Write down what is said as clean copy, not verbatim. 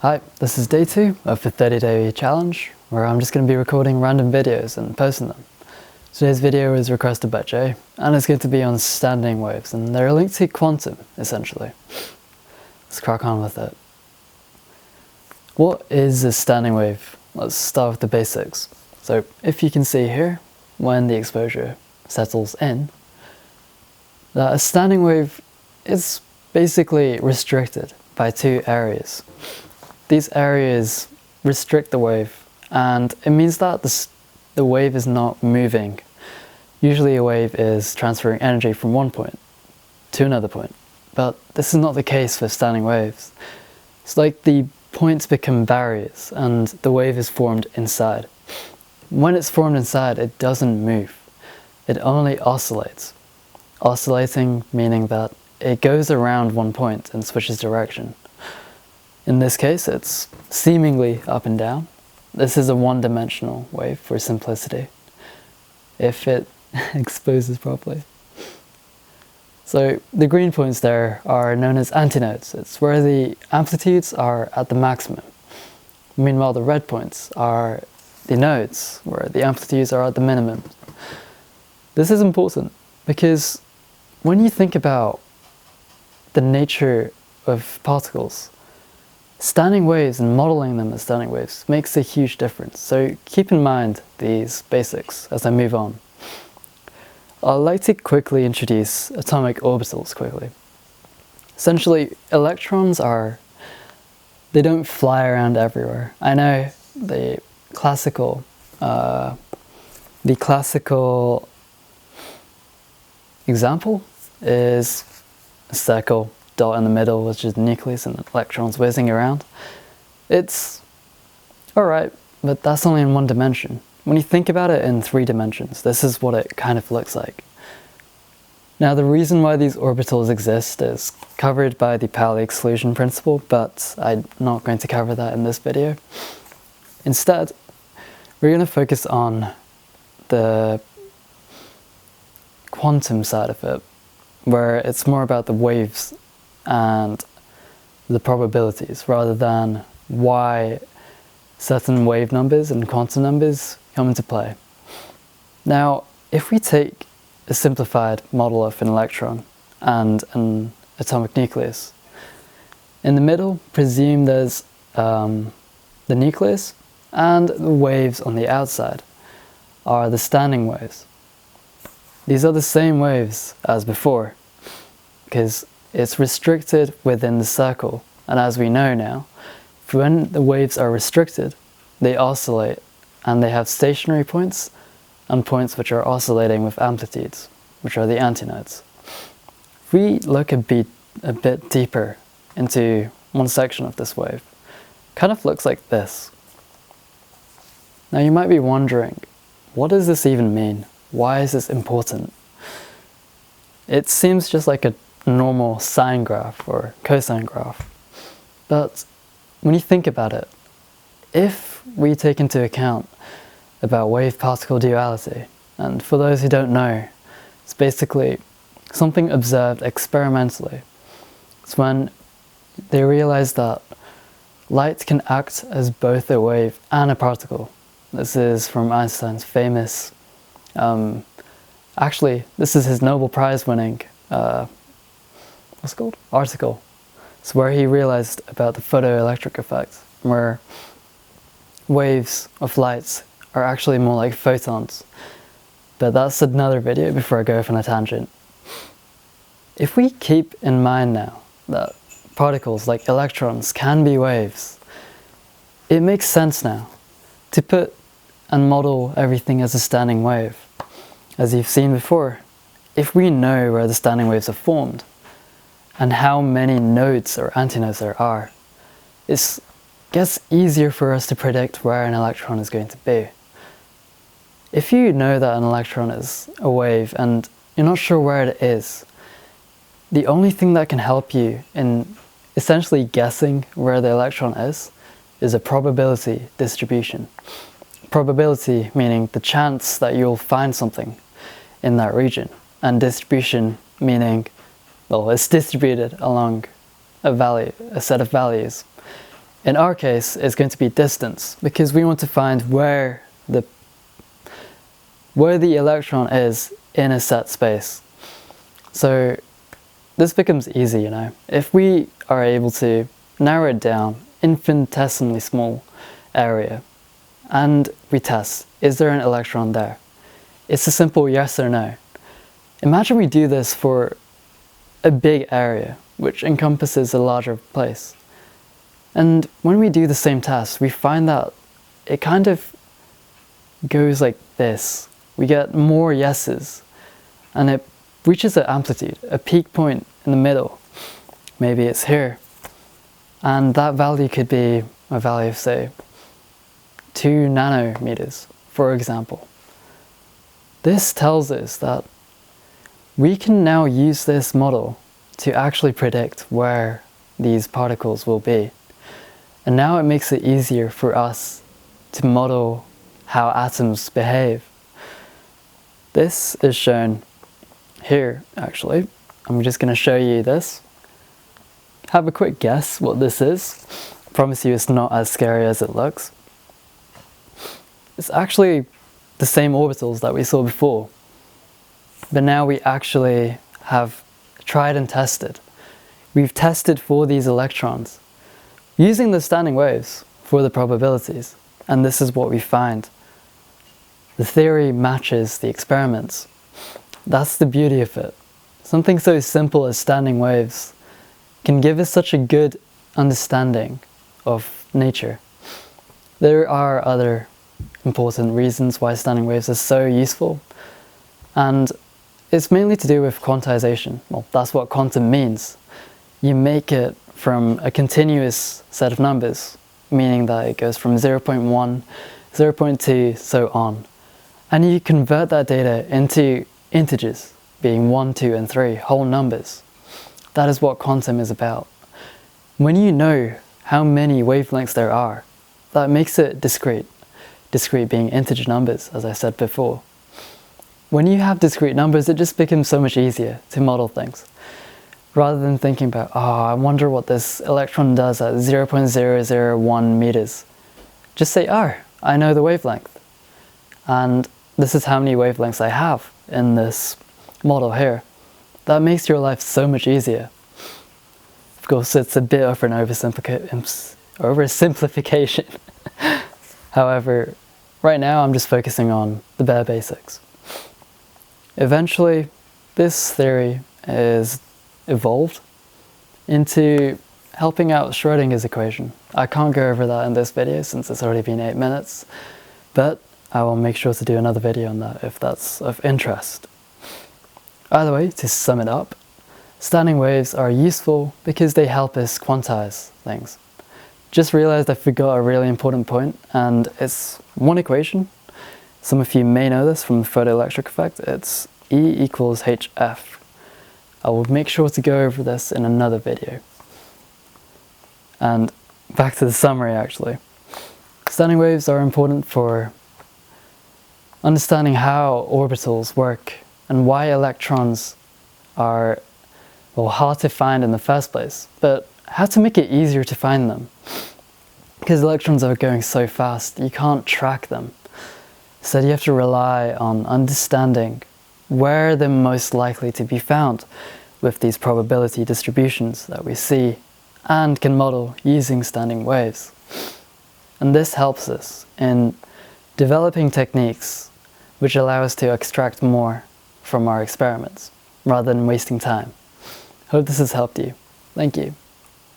Hi, this is day 2 of the 30-day challenge, where I'm just going to be recording random videos and posting them. Today's video is requested by Jay, and it's going to be on standing waves, and they're linked to quantum, essentially. Let's crack on with it. What is a standing wave? Let's start with the basics. So, if you can see here, when the exposure settles in, that a standing wave is basically restricted by two areas. These areas restrict the wave, and it means that the wave is not moving. Usually a wave is transferring energy from one point to another point, but this is not the case with standing waves. It's like the points become barriers and the wave is formed inside. When it's formed inside, it doesn't move. It only oscillates. Oscillating meaning that it goes around one point and switches direction. In this case, it's seemingly up and down. This is a one-dimensional wave for simplicity, if it exposes properly. So the green points there are known as antinodes. It's where the amplitudes are at the maximum. Meanwhile, the red points are the nodes, where the amplitudes are at the minimum. This is important because when you think about the nature of particles, standing waves and modeling them as standing waves makes a huge difference. So keep in mind these basics as I move on. I'd like to quickly introduce atomic orbitals quickly. Essentially, electrons they don't fly around everywhere. I know the classical example is a circle, dot in the middle, which is the nucleus, and electrons whizzing around. It's alright, but that's only in one dimension. When you think about it in 3 dimensions, this is what it kind of looks like. Now, the reason why these orbitals exist is covered by the Pauli exclusion principle, but I'm not going to cover that in this video. Instead, we're going to focus on the quantum side of it, where it's more about the waves and the probabilities rather than why certain wave numbers and quantum numbers come into play. Now, if we take a simplified model of an electron and an atomic nucleus, in the middle, presume there's the nucleus, and the waves on the outside are the standing waves. These are the same waves as before, because it's restricted within the circle, and as we know now, when the waves are restricted, they oscillate, and they have stationary points and points which are oscillating with amplitudes, which are the antinodes. If we look a bit deeper into one section of this wave, it kind of looks like this. Now you might be wondering, what does this even mean? Why is this important? It seems just like a normal sine graph or cosine graph. But when you think about it, if we take into account about wave-particle duality, and for those who don't know, it's basically something observed experimentally. It's when they realized that light can act as both a wave and a particle. This is from Einstein's famous, actually, this is his Nobel Prize winning article. It's where he realized about the photoelectric effect, where waves of light are actually more like photons. But that's another video before I go off on a tangent. If we keep in mind now that particles like electrons can be waves, it makes sense now to put and model everything as a standing wave. As you've seen before, if we know where the standing waves are formed and how many nodes or antinodes there are, it gets easier for us to predict where an electron is going to be. If you know that an electron is a wave and you're not sure where it is, the only thing that can help you in essentially guessing where the electron is a probability distribution. Probability meaning the chance that you'll find something in that region, and distribution meaning, well, it's distributed along a set of values. In our case, it's going to be distance, because we want to find where the electron is in a set space. So this becomes easy, you know. If we are able to narrow it down, infinitesimally small area, and we test, is there an electron there? It's a simple yes or no. Imagine we do this for a big area, which encompasses a larger place. And when we do the same test, we find that it kind of goes like this. We get more yeses, and it reaches an amplitude, a peak point in the middle. Maybe it's here. And that value could be a value of, say, 2 nanometers, for example. This tells us that we can now use this model to actually predict where these particles will be. And now it makes it easier for us to model how atoms behave. This is shown here, actually. I'm just going to show you this. Have a quick guess what this is. I promise you it's not as scary as it looks. It's actually the same orbitals that we saw before, but now we actually have tried and tested. We've tested for these electrons using the standing waves for the probabilities, and this is what we find. The theory matches the experiments. That's the beauty of it. Something so simple as standing waves can give us such a good understanding of nature. There are other important reasons why standing waves are so useful, and it's mainly to do with quantization. Well, that's what quantum means. You make it from a continuous set of numbers, meaning that it goes from 0.1, 0.2, so on. And you convert that data into integers, being 1, 2, and 3, whole numbers. That is what quantum is about. When you know how many wavelengths there are, that makes it discrete. Discrete being integer numbers, as I said before. When you have discrete numbers, it just becomes so much easier to model things. Rather than thinking about, I wonder what this electron does at 0.001 meters. Just say, I know the wavelength. And this is how many wavelengths I have in this model here. That makes your life so much easier. Of course, it's a bit of an oversimplification. However, right now I'm just focusing on the bare basics. Eventually, this theory is evolved into helping out Schrodinger's equation. I can't go over that in this video since it's already been 8 minutes, but I will make sure to do another video on that if that's of interest. Either way, to sum it up, standing waves are useful because they help us quantize things. Just realized I forgot a really important point, and it's one equation. Some of you may know this from the photoelectric effect. It's E equals hf. I will make sure to go over this in another video. And back to the summary, actually. Standing waves are important for understanding how orbitals work and why electrons are, well, hard to find in the first place, but how to make it easier to find them. Because electrons are going so fast, you can't track them. So you have to rely on understanding where they're most likely to be found with these probability distributions that we see and can model using standing waves. And this helps us in developing techniques which allow us to extract more from our experiments rather than wasting time. Hope this has helped you. Thank you.